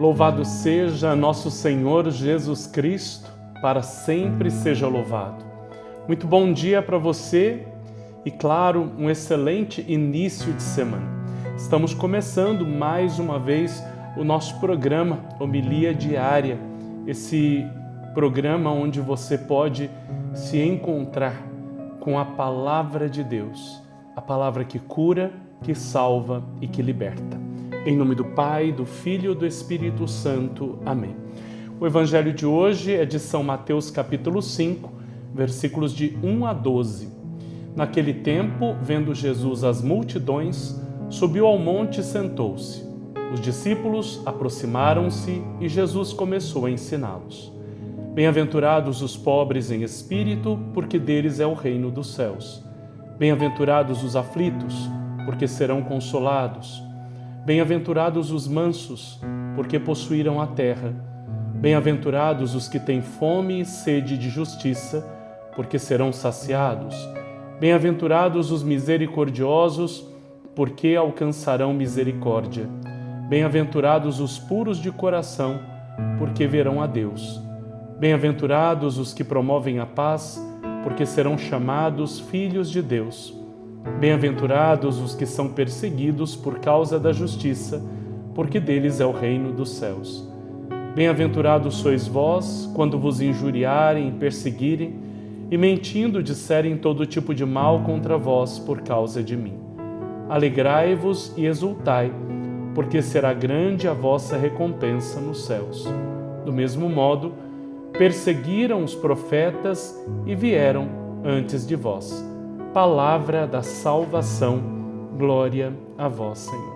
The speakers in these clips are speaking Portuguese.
Louvado seja nosso Senhor Jesus Cristo, para sempre seja louvado. Muito bom dia para você e, claro, um excelente início de semana. Estamos começando mais uma vez o nosso programa Homilia Diária, esse programa onde você pode se encontrar com a Palavra de Deus, a palavra que cura, que salva e que liberta. Em nome do Pai, do Filho e do Espírito Santo. Amém. O Evangelho de hoje é de São Mateus capítulo 5, versículos de 1 a 12. Naquele tempo, vendo Jesus as multidões, subiu ao monte e sentou-se. Os discípulos aproximaram-se e Jesus começou a ensiná-los. Bem-aventurados os pobres em espírito, porque deles é o reino dos céus. Bem-aventurados os aflitos, porque serão consolados. Bem-aventurados os mansos, porque possuirão a terra. Bem-aventurados os que têm fome e sede de justiça, porque serão saciados. Bem-aventurados os misericordiosos, porque alcançarão misericórdia. Bem-aventurados os puros de coração, porque verão a Deus. Bem-aventurados os que promovem a paz, porque serão chamados filhos de Deus. Bem-aventurados os que são perseguidos por causa da justiça, porque deles é o reino dos céus. Bem-aventurados sois vós, quando vos injuriarem e perseguirem, e mentindo disserem todo tipo de mal contra vós por causa de mim. Alegrai-vos e exultai, porque será grande a vossa recompensa nos céus. Do mesmo modo, perseguiram os profetas e vieram antes de vós. Palavra da salvação, glória a vós, Senhor.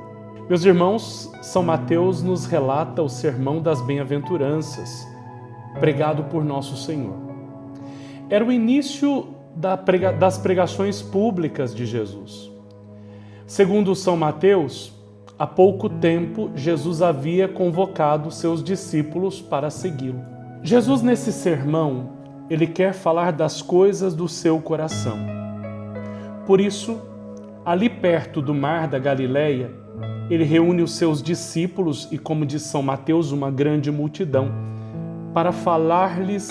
Meus irmãos, São Mateus nos relata o sermão das bem-aventuranças, pregado por nosso Senhor. Era o início das pregações públicas de Jesus. Segundo São Mateus, há pouco tempo Jesus havia convocado seus discípulos para segui-lo. Jesus, nesse sermão, ele quer falar das coisas do seu coração. Por isso, ali perto do mar da Galileia, ele reúne os seus discípulos e, como diz São Mateus, uma grande multidão, para falar-lhes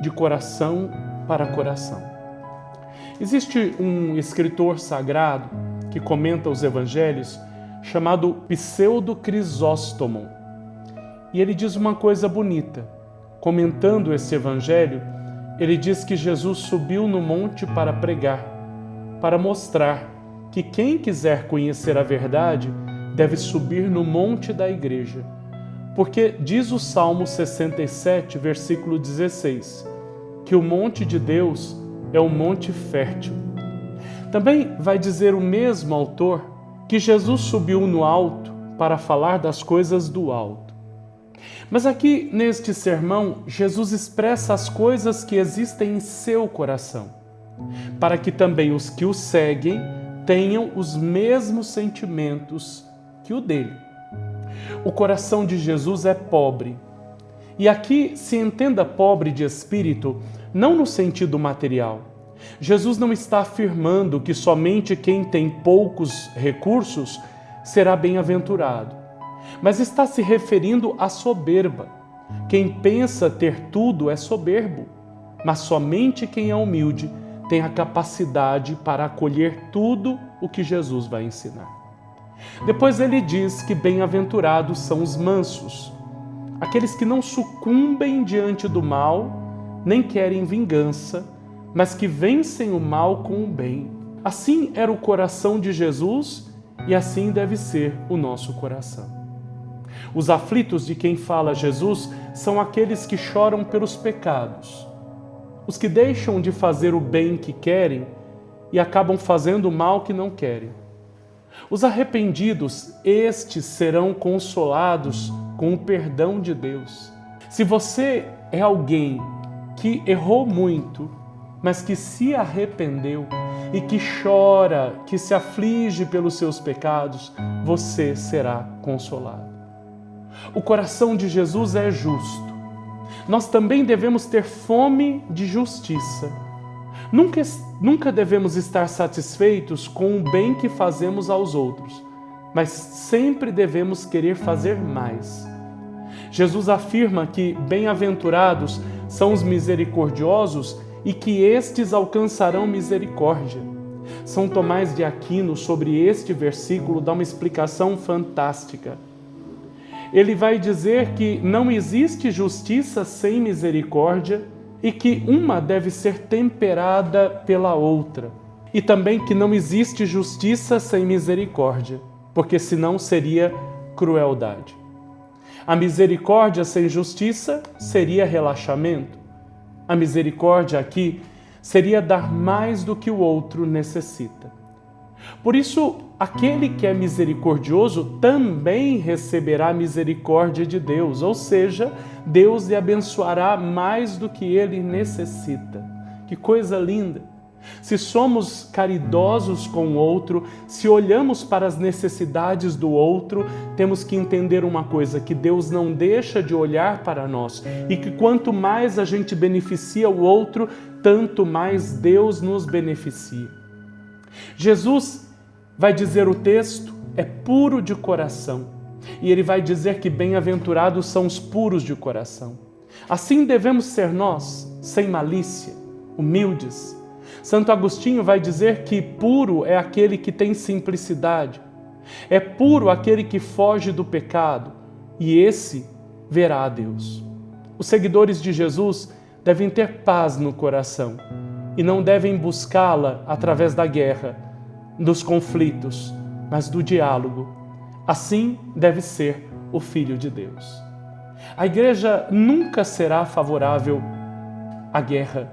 de coração para coração. Existe um escritor sagrado que comenta os evangelhos chamado Pseudo Crisóstomo. E ele diz uma coisa bonita. Comentando esse evangelho, ele diz que Jesus subiu no monte para pregar, para mostrar que quem quiser conhecer a verdade deve subir no monte da igreja. Porque diz o Salmo 67, versículo 16, que o monte de Deus é um monte fértil. Também vai dizer o mesmo autor que Jesus subiu no alto para falar das coisas do alto. Mas aqui neste sermão, Jesus expressa as coisas que existem em seu coração, para que também os que o seguem tenham os mesmos sentimentos que o dele. O coração de Jesus é pobre. E aqui se entenda pobre de espírito, não no sentido material. Jesus não está afirmando que somente quem tem poucos recursos será bem-aventurado, mas está se referindo à soberba. Quem pensa ter tudo é soberbo, mas somente quem é humilde tem a capacidade para acolher tudo o que Jesus vai ensinar. Depois ele diz que bem-aventurados são os mansos, aqueles que não sucumbem diante do mal, nem querem vingança, mas que vencem o mal com o bem. Assim era o coração de Jesus e assim deve ser o nosso coração. Os aflitos de quem fala Jesus são aqueles que choram pelos pecados, os que deixam de fazer o bem que querem e acabam fazendo o mal que não querem. Os arrependidos, estes serão consolados com o perdão de Deus. Se você é alguém que errou muito, mas que se arrependeu e que chora, que se aflige pelos seus pecados, você será consolado. O coração de Jesus é justo. Nós também devemos ter fome de justiça. Nunca devemos estar satisfeitos com o bem que fazemos aos outros, mas sempre devemos querer fazer mais. Jesus afirma que bem-aventurados são os misericordiosos e que estes alcançarão misericórdia. São Tomás de Aquino, sobre este versículo, dá uma explicação fantástica. Ele vai dizer que não existe justiça sem misericórdia e que uma deve ser temperada pela outra. E também que não existe justiça sem misericórdia, porque senão seria crueldade. A misericórdia sem justiça seria relaxamento. A misericórdia aqui seria dar mais do que o outro necessita. Por isso, aquele que é misericordioso também receberá a misericórdia de Deus, ou seja, Deus lhe abençoará mais do que ele necessita. Que coisa linda! Se somos caridosos com o outro, se olhamos para as necessidades do outro, temos que entender uma coisa, que Deus não deixa de olhar para nós e que quanto mais a gente beneficia o outro, tanto mais Deus nos beneficia. Jesus, vai dizer o texto, é puro de coração. E ele vai dizer que bem-aventurados são os puros de coração. Assim devemos ser nós, sem malícia, humildes. Santo Agostinho vai dizer que puro é aquele que tem simplicidade. É puro aquele que foge do pecado. E esse verá a Deus. Os seguidores de Jesus devem ter paz no coração e não devem buscá-la através da guerra, dos conflitos, mas do diálogo. Assim deve ser o Filho de Deus. A igreja nunca será favorável à guerra,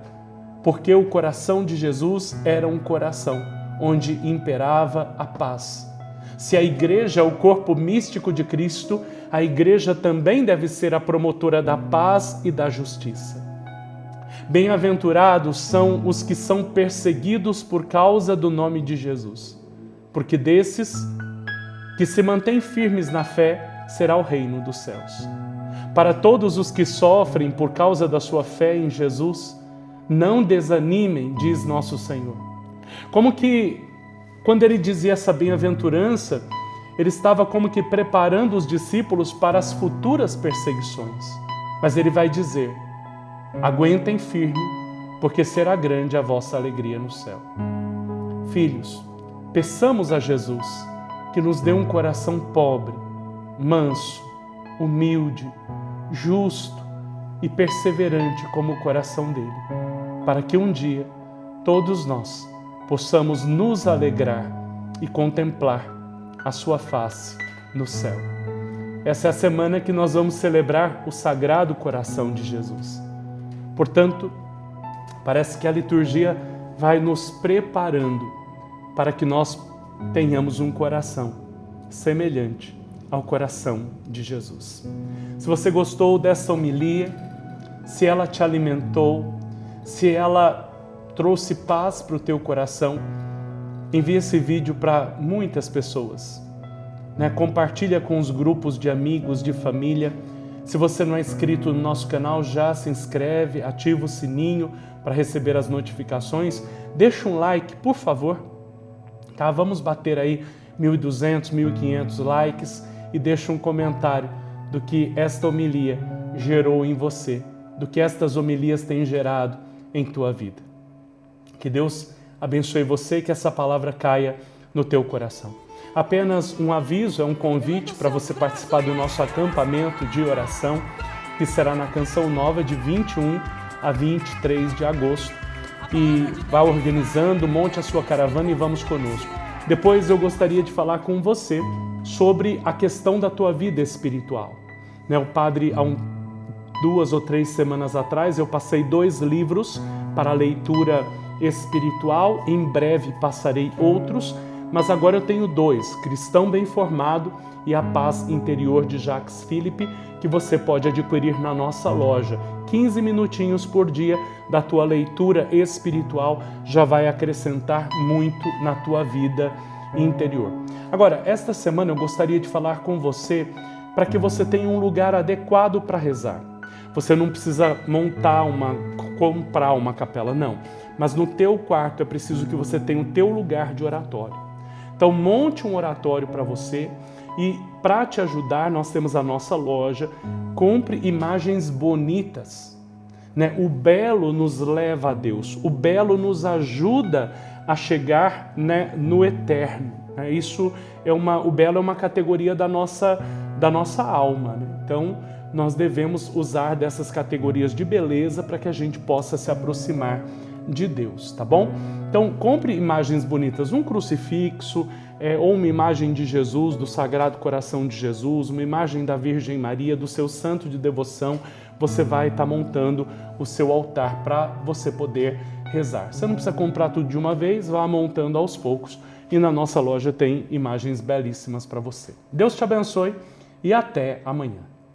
porque o coração de Jesus era um coração onde imperava a paz. Se a igreja é o corpo místico de Cristo, a igreja também deve ser a promotora da paz e da justiça. Bem-aventurados são os que são perseguidos por causa do nome de Jesus, porque desses que se mantêm firmes na fé será o reino dos céus. Para todos os que sofrem por causa da sua fé em Jesus, não desanimem, diz nosso Senhor. Como que, quando ele dizia essa bem-aventurança, ele estava como que preparando os discípulos para as futuras perseguições. Mas ele vai dizer, aguentem firme, porque será grande a vossa alegria no céu. Filhos, peçamos a Jesus que nos dê um coração pobre, manso, humilde, justo e perseverante como o coração dele, para que um dia todos nós possamos nos alegrar e contemplar a sua face no céu. Essa é a semana que nós vamos celebrar o Sagrado Coração de Jesus. Portanto, parece que a liturgia vai nos preparando para que nós tenhamos um coração semelhante ao coração de Jesus. Se você gostou dessa homilia, se ela te alimentou, se ela trouxe paz para o teu coração, envie esse vídeo para muitas pessoas. Compartilha com os grupos de amigos, de família. Se você não é inscrito no nosso canal, já se inscreve, ativa o sininho para receber as notificações. Deixa um like, por favor. Vamos bater aí 1.200, 1.500 likes e deixa um comentário do que esta homilia gerou em você, do que estas homilias têm gerado em tua vida. Que Deus abençoe você e que essa palavra caia no teu coração. Apenas um aviso, é um convite para você participar do nosso acampamento de oração, que será na Canção Nova de 21 a 23 de agosto. E vá organizando, monte a sua caravana e vamos conosco. Depois eu gostaria de falar com você sobre a questão da tua vida espiritual. O padre, há 2 ou 3 semanas atrás, eu passei 2 livros para a leitura espiritual. Em breve passarei outros, mas agora eu tenho 2, Cristão Bem Formado e A Paz Interior, de Jacques Philippe, que você pode adquirir na nossa loja. 15 minutinhos por dia da tua leitura espiritual já vai acrescentar muito na tua vida interior. Agora, esta semana eu gostaria de falar com você para que você tenha um lugar adequado para rezar. Você não precisa comprar uma capela, não. Mas no teu quarto é preciso que você tenha o teu lugar de oratório. Então monte um oratório para você E para te ajudar, nós temos a nossa loja. Compre imagens bonitas, né? O belo nos leva a Deus, o belo nos ajuda a chegar, né, no eterno. Isso o belo é uma categoria da nossa alma, né? Então, nós devemos usar dessas categorias de beleza para que a gente possa se aproximar de Deus, tá bom? Então, compre imagens bonitas, um crucifixo, ou uma imagem de Jesus, do Sagrado Coração de Jesus, uma imagem da Virgem Maria, do seu santo de devoção. Você vai estar montando o seu altar para você poder rezar. Você não precisa comprar tudo de uma vez, vá montando aos poucos. E na nossa loja tem imagens belíssimas para você. Deus te abençoe e até amanhã.